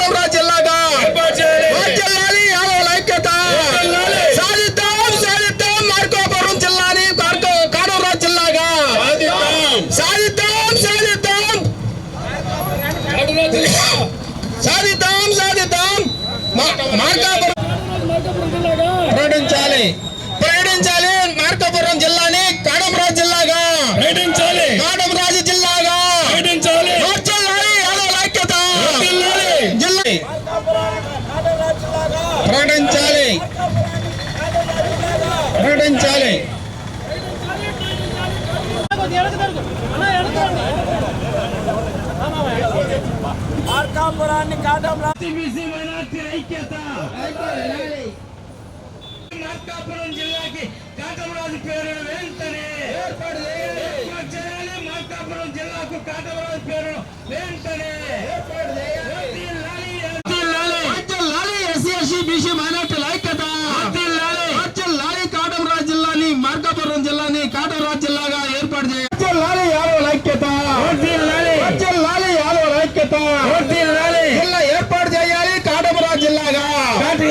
కాటమరాజు జిల్లాగా వర్ధిల్లాలి యాదవుల ఐక్యత సాధిద్దాం సాధిద్దాం మార్కాపురం జిల్లాని కాటమరాజు జిల్లాగా సాధిద్దాం సాధిద్దాం సాధిద్దాం సాధిద్దాం మార్కాపురం ప్రకటించాలి ప్రకటించాలి మార్కాపురం జిల్లాని కాటమరాజు జిల్లాగా ప్రకటించాలి కాటమరాజు జిల్లాగా ప్రకటించాలి యాదవుల ఐక్యత జిల్లా ప్రకటించాలి ప్రకటించాలి మార్కాపురాన్ని కాటమరాజు ఐక్యత మార్కాపురం జిల్లాకి కాటమరాజు పేరు వెంటనే ఏర్పాటు చేయాలి. మార్కాపురం జిల్లాకు కాటమరాజు పేరు వెంటనే ఏర్పాటు చేయాలి. ఎస్సీ బీసీ మైనార్టీల ఐక్యత కాటమరాజు జిల్లాని మార్కాపురం జిల్లాని కాటమరాజు జిల్లాగా ఏర్పాటు చేయాలి. యాదవుల ఐక్యత యాదవుల ఐక్యత జిల్లా ఏర్పాటు చేయాలి. కాటమరాజు జిల్లాగా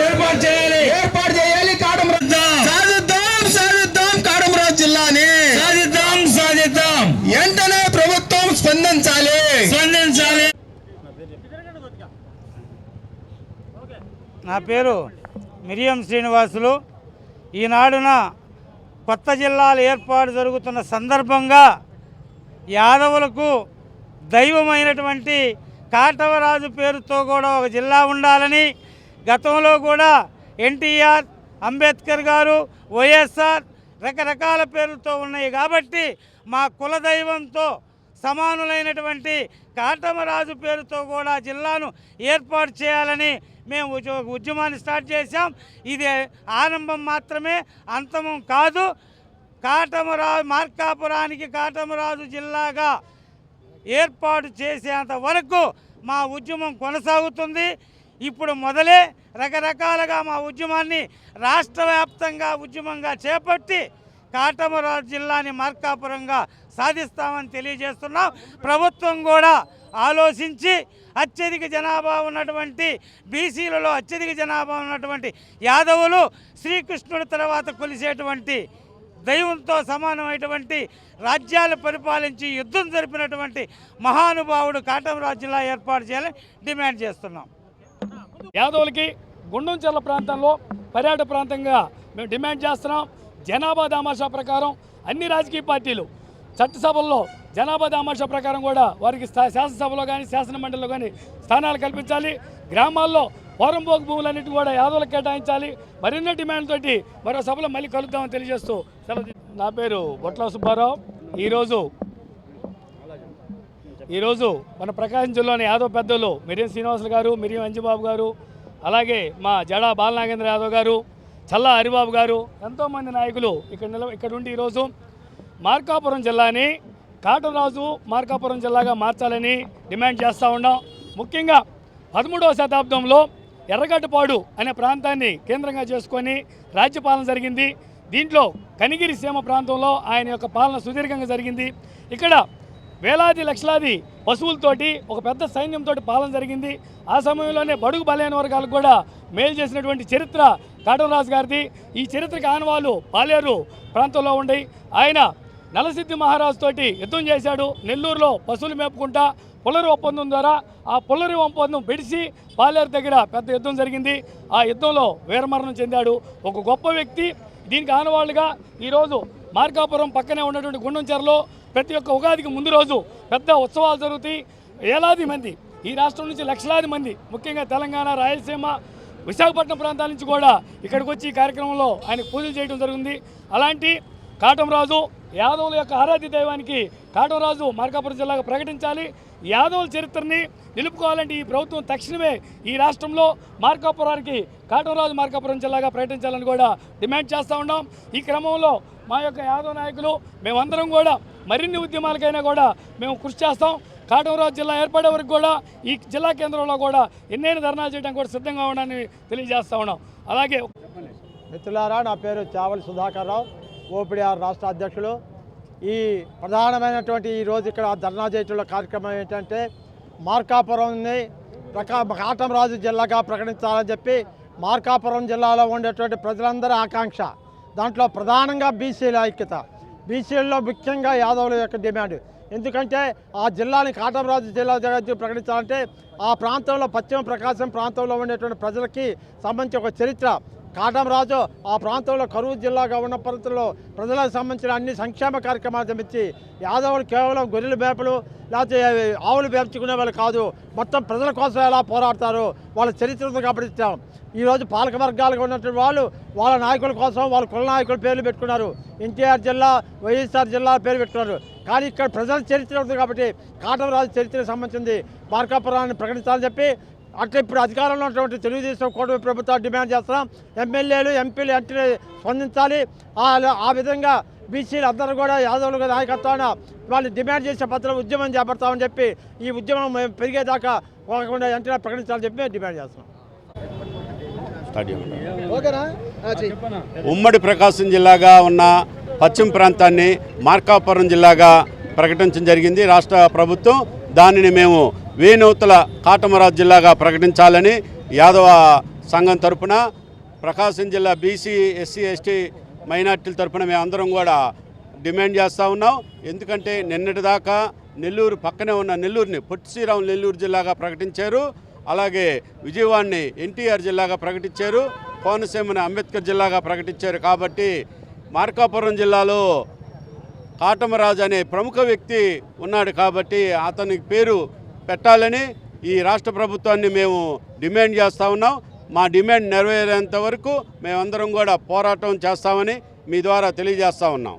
ఏర్పాటు చేయాలి వెంటనే ప్రభుత్వం స్పందించాలి. నా పేరు మిరియం శ్రీనివాసులు. ఈనాడున కొత్త జిల్లాల ఏర్పాటు జరుగుతున్న సందర్భంగా యాదవులకు దైవమైనటువంటి కాటమరాజు పేరుతో కూడా ఒక జిల్లా ఉండాలని, గతంలో కూడా ఎన్టీఆర్, అంబేద్కర్ గారు, వైఎస్ఆర్ రకరకాల పేర్లతో ఉన్నాయి కాబట్టి మా కులదైవంతో సమానులైనటువంటి కాటమరాజు పేరుతో కూడా జిల్లాను ఏర్పాటు చేయాలని మేము ఉద్యమాన్ని స్టార్ట్ చేశాం. ఇది ఆరంభం మాత్రమే, అంతమం కాదు. మార్కాపురానికి కాటమరాజు జిల్లాగా ఏర్పాటు చేసేంత వరకు మా ఉద్యమం కొనసాగుతుంది. ఇప్పుడు మొదలే రకరకాలుగా మా ఉద్యమాన్ని రాష్ట్ర వ్యాప్తంగా ఉద్యమంగా చేపట్టి కాటమరాజు జిల్లాని మార్కాపురంగా సాధిస్తామని తెలియజేస్తున్నాం. ప్రభుత్వం కూడా ఆలోచించి అత్యధిక జనాభా ఉన్నటువంటి బీసీలలో అత్యధిక జనాభా ఉన్నటువంటి యాదవులు శ్రీకృష్ణుడి తర్వాత కొలిసేటువంటి దైవంతో సమానమైనటువంటి రాజ్యాలు పరిపాలించి యుద్ధం జరిపినటువంటి మహానుభావుడు కాటమరాజు జిల్లా ఏర్పాటు చేయాలని డిమాండ్ చేస్తున్నాం. యాదవులకి గుండంచెర్ల ప్రాంతంలో పర్యాటక ప్రాంతంగా మేము డిమాండ్ చేస్తున్నాం. జనాభా దామాషా ప్రకారం అన్ని రాజకీయ పార్టీలు చట్టసభల్లో జనాభా దామాషా ప్రకారం కూడా వారికి శాసనసభలో కానీ శాసన మండలిలో కానీ స్థానాలు కల్పించాలి. గ్రామాల్లో పోరంపోకు భూములన్నిటి కూడా యాదవులకు కేటాయించాలి. మరిన్ని డిమాండ్తోటి మరో సభలో మళ్ళీ కలుద్దామని తెలియజేస్తూ నా పేరు బొట్ల సుబ్బారావు. ఈరోజు మన ప్రకాశం జిల్లాలోని యాదవ్ పెద్దలు మిరియం శ్రీనివాసులు గారు, మిరియం అంజిబాబు గారు, అలాగే మా జడా బాలనాగేంద్ర యాదవ్ గారు, చల్లా హరిబాబు గారు, ఎంతోమంది నాయకులు ఇక్కడ ఉండి ఈరోజు మార్కాపురం జిల్లాని కాటమరాజు మార్కాపురం జిల్లాగా మార్చాలని డిమాండ్ చేస్తూ ఉన్నాం. ముఖ్యంగా 13వ శతాబ్దంలో ఎర్రగడ్డపాడు అనే ప్రాంతాన్ని కేంద్రంగా చేసుకొని రాజ్యపాలన జరిగింది. దీంట్లో కనిగిరి సీమ ప్రాంతంలో ఆయన యొక్క పాలన సుదీర్ఘంగా జరిగింది. ఇక్కడ వేలాది లక్షలాది పశువులతోటి ఒక పెద్ద సైన్యంతో పాలన జరిగింది. ఆ సమయంలోనే బడుగు బలైన వర్గాలకు కూడా మేలు చేసినటువంటి చరిత్ర కాటమరాజు గారిది. ఈ చరిత్రకు ఆనవాళ్ళు పాలేరు ప్రాంతంలో ఉండి ఆయన నలసిద్ధి మహారాజు తోటి యుద్ధం చేశాడు. నెల్లూరులో పశువులు మేపుకుంటా పుల్లరి ఒప్పందం ద్వారా ఆ పుల్లరి ఒప్పందం పెడిసి పాలేరు దగ్గర పెద్ద యుద్ధం జరిగింది. ఆ యుద్ధంలో వీరమరణం చెందాడు. ఒక గొప్ప వ్యక్తి. దీనికి ఆనవాళ్ళుగా ఈరోజు మార్కాపురం పక్కనే ఉన్నటువంటి గుండంచెర్లో ప్రతి ఒక్క ఉగాదికి ముందు రోజు పెద్ద ఉత్సవాలు జరుగుతాయి. వేలాది మంది ఈ రాష్ట్రం నుంచి లక్షలాది మంది, ముఖ్యంగా తెలంగాణ, రాయలసీమ, విశాఖపట్నం ప్రాంతాల నుంచి కూడా ఇక్కడికి వచ్చి ఈ కార్యక్రమంలో ఆయనకు పూజలు చేయడం జరిగింది. అలాంటి కాటమరాజు యాదవుల యొక్క ఆరాధ్య దైవానికి కాటమరాజు మార్కాపురం జిల్లాగా ప్రకటించాలి. యాదవుల చరిత్రని నిలుపుకోవాలంటే ఈ ప్రభుత్వం తక్షణమే ఈ రాష్ట్రంలో మార్కాపురానికి కాటమరాజు మార్కాపురం జిల్లాగా ప్రకటించాలని కూడా డిమాండ్ చేస్తూ ఉన్నాం. ఈ క్రమంలో మా యొక్క యాదవ నాయకులు మేమందరం కూడా మరిన్ని ఉద్యమాలకైనా కూడా మేము కృషి చేస్తాం. కాటమరాజు జిల్లా ఏర్పడే వరకు కూడా ఈ జిల్లా కేంద్రంలో కూడా ఎన్నైనా ధర్నాలు చేయడానికి కూడా సిద్ధంగా ఉన్నామని తెలియజేస్తూ ఉన్నాం. అలాగే మిత్రులారా, నా పేరు చావలి సుధాకర్ రావు, ఓపీడీఆర్ రాష్ట్ర అధ్యక్షులు. ఈ ప్రధానమైనటువంటి ఈరోజు ఇక్కడ ధర్నా చేయటంలో కార్యక్రమం ఏంటంటే మార్కాపురంని కాటమరాజు జిల్లాగా ప్రకటించాలని చెప్పి మార్కాపురం జిల్లాలో ఉండేటువంటి ప్రజలందరి ఆకాంక్ష. దాంట్లో ప్రధానంగా బీసీల ఐక్యత, బీసీల్లో ముఖ్యంగా యాదవుల యొక్క డిమాండ్. ఎందుకంటే ఆ జిల్లాని కాటమరాజు జిల్లాగా ప్రకటించాలంటే ఆ ప్రాంతంలో పశ్చిమ ప్రకాశం ప్రాంతంలో ఉండేటువంటి ప్రజలకి సంబంధించి ఒక చరిత్ర. కాటమరాజు ఆ ప్రాంతంలో కరువు జిల్లాగా ఉన్న పరిస్థితుల్లో ప్రజలకు సంబంధించిన అన్ని సంక్షేమ కార్యక్రమాలు తెప్పించి యాదవులు కేవలం గొర్రెలు మేపలు లేకపోతే ఆవులు పేర్చుకునే వాళ్ళు కాదు, మొత్తం ప్రజల కోసం ఎలా పోరాడతారు వాళ్ళ చరిత్రను కాబట్టి ఇచ్చాం. ఈరోజు పాలక వర్గాలుగా ఉన్నటువంటి వాళ్ళు వాళ్ళ నాయకుల కోసం వాళ్ళ కుల నాయకుల పేర్లు పెట్టుకున్నారు. ఎన్టీఆర్ జిల్లా, వైఎస్ఆర్ జిల్లా పేరు పెట్టుకున్నారు. కానీ ఇక్కడ ప్రజల చరిత్ర ఉంది కాబట్టి కాటమరాజు చరిత్రకు సంబంధించింది మార్కాపురాన్ని ప్రకటించాలని చెప్పి అట్లా ఇప్పుడు అధికారంలో ఉన్నటువంటి తెలుగుదేశం కూటమి ప్రభుత్వాలు డిమాండ్ చేస్తున్నాం. ఎమ్మెల్యేలు, ఎంపీలు వెంటనే స్పందించాలి. ఆ విధంగా బీసీలు అందరూ కూడా యాదవుల నాయకత్వాన వాళ్ళు డిమాండ్ చేసే పద్ధతిలో ఉద్యమం చేపడతామని చెప్పి ఈ ఉద్యమం పెరిగేదాకా పోకుండా వెంటనే ప్రకటించాలని చెప్పి మేము డిమాండ్ చేస్తున్నాం. ఉమ్మడి ప్రకాశం జిల్లాగా ఉన్న పశ్చిమ ప్రాంతాన్ని మార్కాపురం జిల్లాగా ప్రకటించడం జరిగింది రాష్ట్ర ప్రభుత్వం. దానిని మేము వేణువతల కాటమరాజు జిల్లాగా ప్రకటించాలని యాదవ సంఘం తరపున, ప్రకాశం జిల్లా బీసీ, ఎస్సీ, ఎస్టీ మైనార్టీల తరపున మేమందరం కూడా డిమాండ్ చేస్తూ ఉన్నాం. ఎందుకంటే నిన్నటిదాకా నెల్లూరు పక్కనే ఉన్న నెల్లూరుని పొట్టి శ్రీరాములు నెల్లూరు జిల్లాగా ప్రకటించారు. అలాగే విజయవాడని ఎన్టీఆర్ జిల్లాగా ప్రకటించారు, కోనసీమని అంబేద్కర్ జిల్లాగా ప్రకటించారు. కాబట్టి మార్కాపురం జిల్లాలో కాటమరాజు అనే ప్రముఖ వ్యక్తి ఉన్నాడు కాబట్టి అతనికి పేరు పెట్టాలని ఈ రాష్ట్ర ప్రభుత్వాన్ని మేము డిమాండ్ చేస్తూ ఉన్నాం. మా డిమాండ్ నెరవేరేంత వరకు మేమందరం కూడా పోరాటం చేస్తామని మీ ద్వారా తెలియజేస్తూ ఉన్నాం.